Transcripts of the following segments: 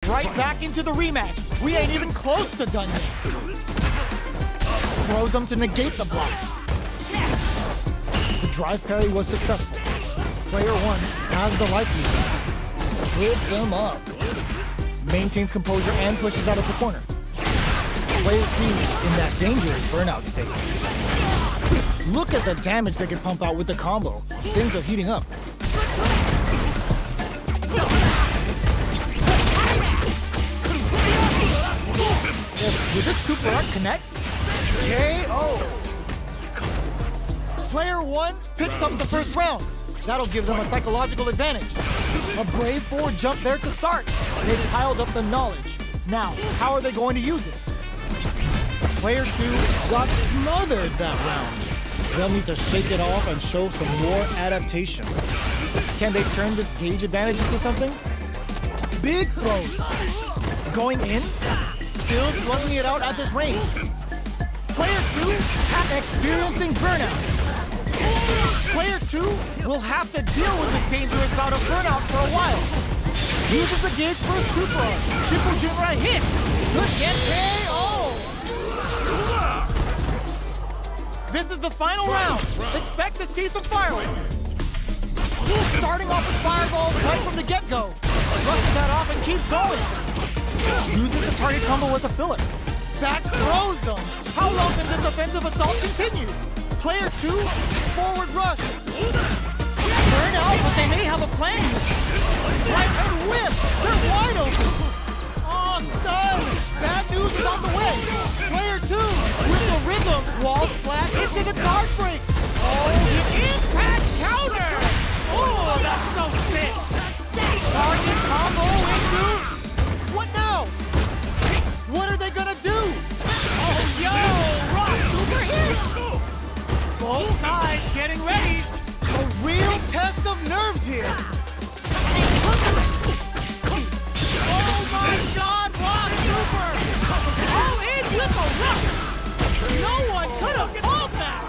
Right back into the rematch. We ain't even close to done yet. Throws him to negate the block. The drive parry was successful. Player 1 has the life lead. Trips him up. Maintains composure and pushes out of the corner. Player 2 in that dangerous burnout state. Look at the damage they can pump out with the combo. Things are heating up. Did this super art connect? KO! Player 1 picks up the first round. That'll give them a psychological advantage. A brave forward jump there to start. They piled up the knowledge. Now, how are they going to use it? Player 2 got smothered that round. They'll need to shake it off and show some more adaptation. Can they turn this gauge advantage into something? Big throws. Going in. Still slugging it out at this range. Player 2 experiencing burnout. Player 2 will have to deal with this dangerous bout of burnout for a while. Uses the gauge for a super art. Triple Jinrai hit. Could get KO. This is the final round. Expect to see some fireworks. Starting off with fireballs right from the get-go. Brushes that off and keeps going. Uses the target combo as a filler. Back throws him. How long can this offensive assault continue? Player 2, forward rush. Burn out, but they may have a plan. Right and whip. They're wide open. Oh, stun. Bad news is on the way. Player 2 with the rhythm. Wall splat into the guard break. Oh, the impact counter. Oh, that's so sick. Target combo into... What now? What are they gonna do? Oh, yo, Rock super hit. Both sides getting ready. A real test of nerves here. Oh my God, Rock super. All in with a rock. No one could have called that.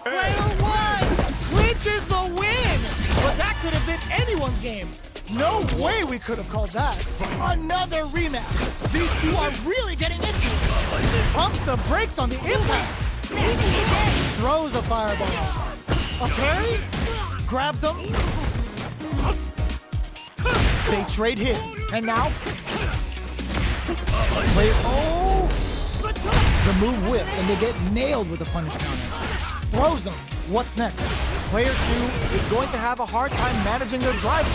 Player 1 clinches the win. But that could have been anyone's game. No way we could have called that. Another rematch. These two are really getting into it. Pumps the brakes on the impact. Throws a fireball. A parry? Grabs him. They trade hits. And now... Oh! The move whips and they get nailed with a punish counter. Throws him. What's next? Player 2 is going to have a hard time managing their drive.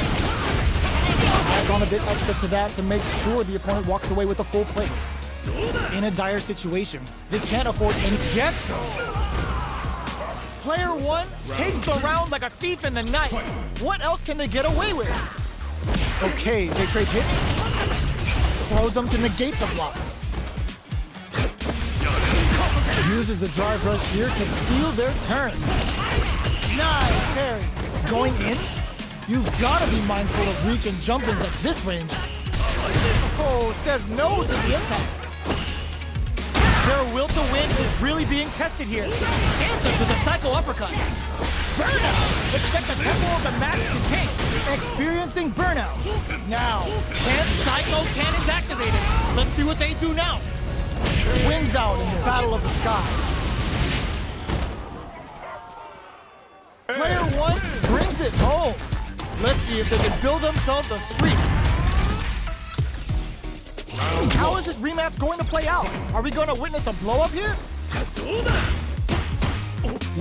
Adds on a bit extra to that to make sure the opponent walks away with a full plate. In a dire situation, they can't afford any gets. Player 1 takes the round like a thief in the night. What else can they get away with? Okay, they trade hits. Throws them to negate the block. Uses the drive rush here to steal their turn. Nice parry. Going in? You've got to be mindful of reach and jump-ins at this range. Oh, says no to the impact. Their will to win is really being tested here. Answers with a psycho uppercut. Burnout! Expect the tempo of the match to change. Experiencing burnout. Now, Psycho Cannon's activated. Let's see what they do now. Wins out in the battle of the sky. Player 1 brings it home. Let's see if they can build themselves a streak. How is this rematch going to play out? Are we going to witness a blow-up here?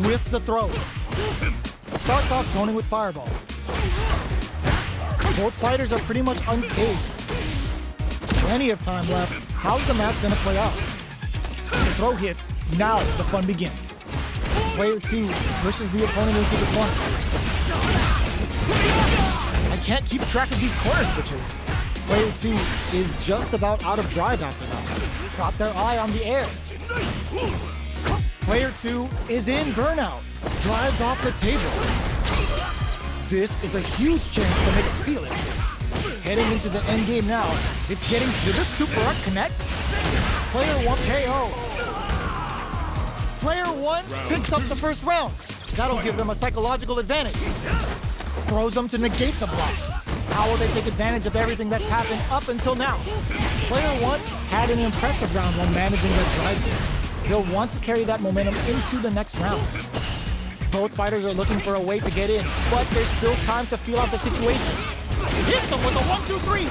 Whiffs the throw. Starts off zoning with fireballs. Both fighters are pretty much unscathed. Plenty of time left. How's the match going to play out? The throw hits. Now the fun begins. Player 2 pushes the opponent into the corner. I can't keep track of these corner switches. Player 2 is just about out of drive after that. Got their eye on the air. Player 2 is in burnout. Drives off the table. This is a huge chance to make it feel it. Heading into the end game now. It's getting... Did this super art connect? Player 1 KO. Player 1 picks up the first round. That'll give them a psychological advantage. Throws them to negate the block. How will they take advantage of everything that's happened up until now? Player 1 had an impressive round when managing their drive game. They'll want to carry that momentum into the next round. Both fighters are looking for a way to get in, but there's still time to feel out the situation. Hit them with a 1-2-3!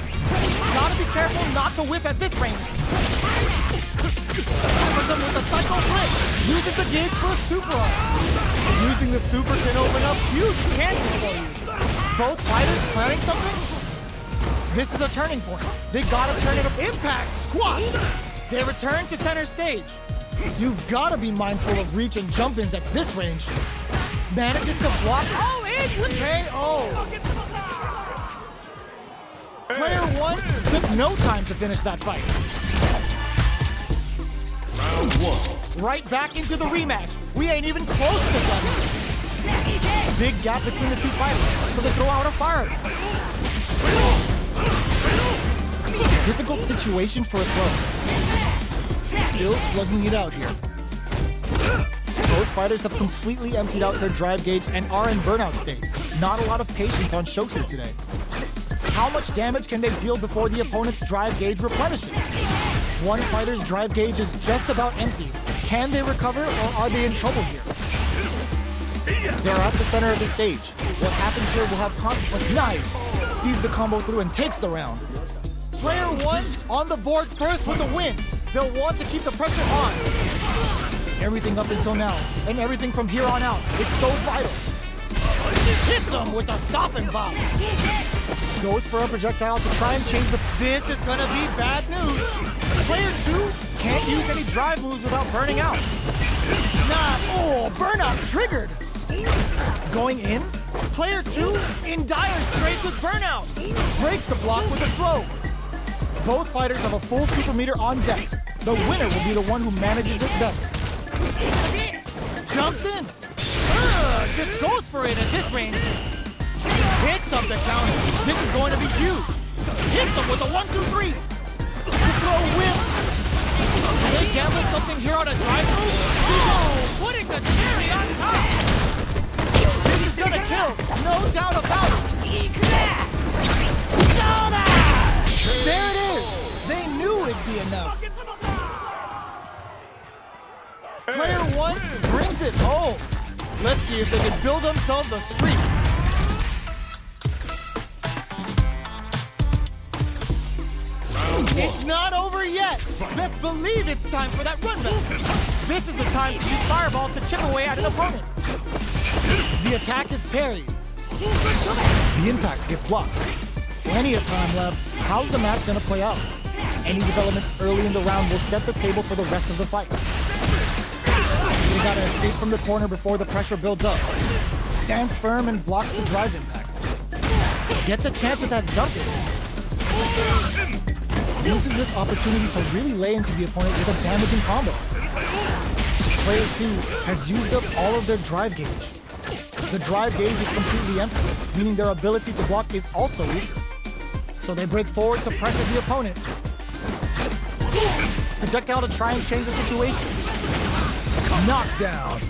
Gotta be careful not to whiff at this range. Covers them with a psycho flip. Uses the gauge for a super arm. Using the super can open up huge chances for you. Both fighters planning something? This is a turning point. They gotta turn it up. Impact squat! They return to center stage. You've gotta be mindful of reach and jump-ins at this range. Manages to block. Oh, in with KO! Player 1 took no time to finish that fight. Round 1. Right back into the rematch. We ain't even close to done. Big gap between the two fighters, so they throw out a fire. Difficult situation for a throw. Still slugging it out here. Both fighters have completely emptied out their drive gauge and are in burnout state. Not a lot of patience on show here today. How much damage can they deal before the opponent's drive gauge replenishes? One fighter's drive gauge is just about empty. Can they recover, or are they in trouble here? They're at the center of the stage. What happens here will have consequence. Nice! Sees the combo through and takes the round. Player 1 on the board first with a win. They'll want to keep the pressure on. Everything up until now, and everything from here on out, is so vital. Hits him with a stopping bomb. Goes for a projectile to try and change the... This is gonna be bad news. Player 2 can't use any drive moves without burning out. Oh, burnout triggered. Going in, player 2 in dire straits with burnout. Breaks the block with a throw. Both fighters have a full super meter on deck. The winner will be the one who manages it best. Jumps in. Just goes for it at this range. Hits up the counter. This is going to be huge. Hits them with a 1-2-3. Throw whip. Can they gamble something here on a drive move? Oh, putting the cherry on top. This is gonna kill, no doubt about it. There it is. They knew it'd be enough. Player 1 brings it home. Let's see if they can build themselves a streak. It's not over yet. Best believe it's time for that run back. This is the time to use fireballs to chip away at an opponent. The attack is parried. The impact gets blocked. Plenty of time left. How's the match gonna play out? Any developments early in the round will set the table for the rest of the fight. They gotta escape from the corner before the pressure builds up. Stands firm and blocks the drive impact. Gets a chance with that jump in. Uses this opportunity to really lay into the opponent with a damaging combo. Player 2 has used up all of their drive gauge. The drive gauge is completely empty, meaning their ability to block is also weaker. So they break forward to pressure the opponent. Projectile to try and change the situation. Knockdown.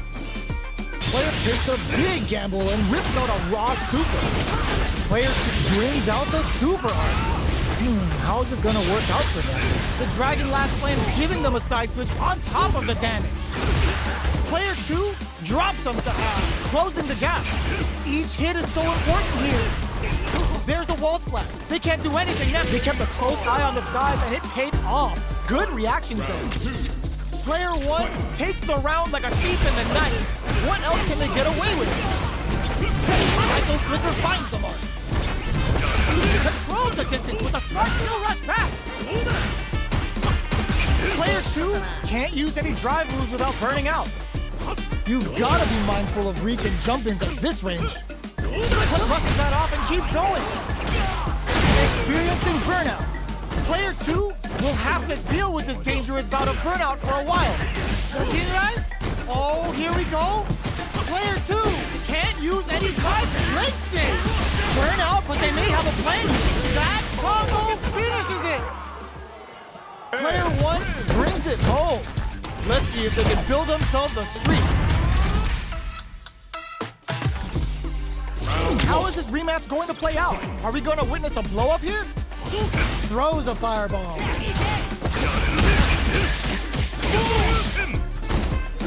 Player takes a big gamble and rips out a raw super. Player 2 brings out the super arm. How is this gonna work out for them? The Dragon Last Flame giving them a side switch on top of the damage. Player 2 drops them to closing the gap. Each hit is so important here. There's a wall splat. They can't do anything now. They kept a close eye on the skies and it paid off. Good reaction zone. Player 1 takes the round like a thief in the night. What else can they get away with? Psycho Flicker finds the mark. Controls the distance with a smart heel rush back. Player 2 can't use any drive moves without burning out. You've gotta be mindful of reach and jump-ins at this range. Brushes that off and keeps going. Experiencing burnout. Player 2 will have to deal with this dangerous bout of burnout for a while. Oh, here we go. Player 2 can't use any drive leg save. Burn out, but they may have a plan. That combo finishes it. Player 1 brings it home. Let's see if they can build themselves a streak. How is this rematch going to play out? Are we going to witness a blow-up here? Throws a fireball.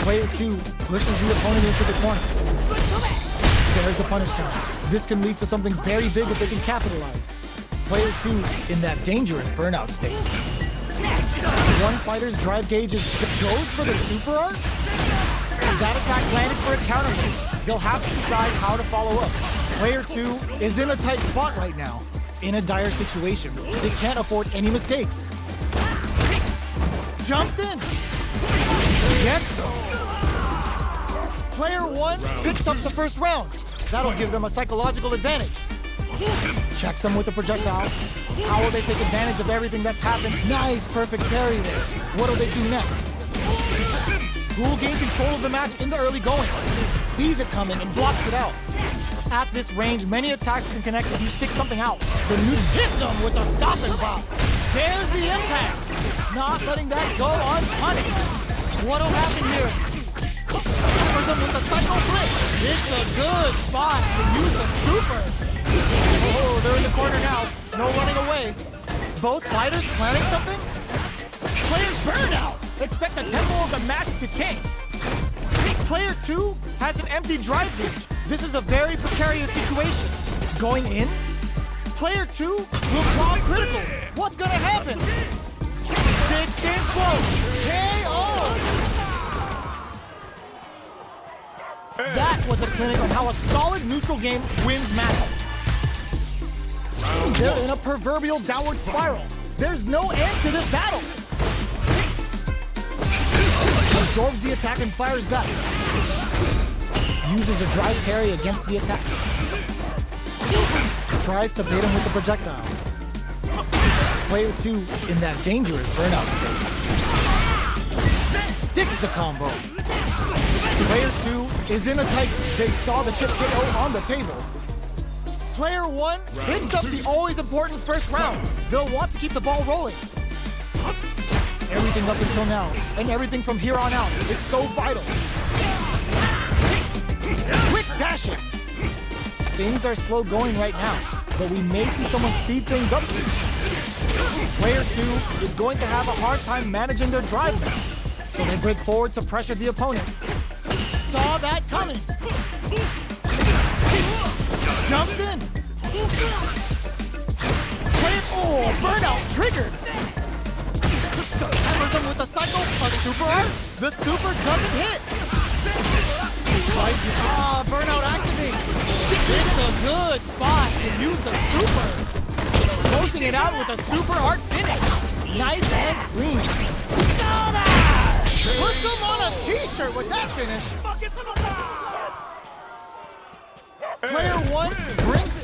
Player 2 pushes the opponent into the corner. There's a punish counter. This can lead to something very big if they can capitalize. Player 2 in that dangerous burnout state. One fighter's drive gauge goes for the super art. That attack landed for a counter move. They'll have to decide how to follow up. Player 2 is in a tight spot right now. In a dire situation. They can't afford any mistakes. Jumps in. Gets him. Player 1 picks up the first round. That'll give them a psychological advantage. Checks them with the projectile. How will they take advantage of everything that's happened? Nice, perfect parry there. What'll they do next? Who will gain control of the match in the early going? Sees it coming and blocks it out. At this range, many attacks can connect if you stick something out. The new hits them with a stop and pop. There's the impact. Not letting that go unpunished. What'll happen here? Covers them with a psycho flip. It's a good spot to use the super. Oh, they're in the corner now. No running away. Both fighters planning something? Players burnout. Expect the tempo of the match to change. Player 2 has an empty drive gauge. This is a very precarious situation. Going in? Player 2 will draw critical. What's gonna happen? Big stand close. KO! That was a clinic on how a solid neutral game wins matches. They're in a proverbial downward spiral. There's no end to this battle. Absorbs the attack and fires back. Uses a drive parry against the attack. Tries to bait him with the projectile. Player 2 in that dangerous burnout state. Sticks the combo. Player 2 is in a tight. They saw the chip KO on the table. Player 1 picks up the always important first round. They'll want to keep the ball rolling. Everything up until now, and everything from here on out, is so vital. Quick dashing! Things are slow going right now, but we may see someone speed things up soon. Player 2 is going to have a hard time managing their drive now, so they break forward to pressure the opponent. Saw that coming! Jumps in! Oh, burnout triggered! Hammers him with a cycle of super art. The super doesn't hit. Burnout activates. It's a good spot to use a super. Closing it out with a super art finish. Nice and clean. Puts him on a t-shirt with that finish. Player 1 brings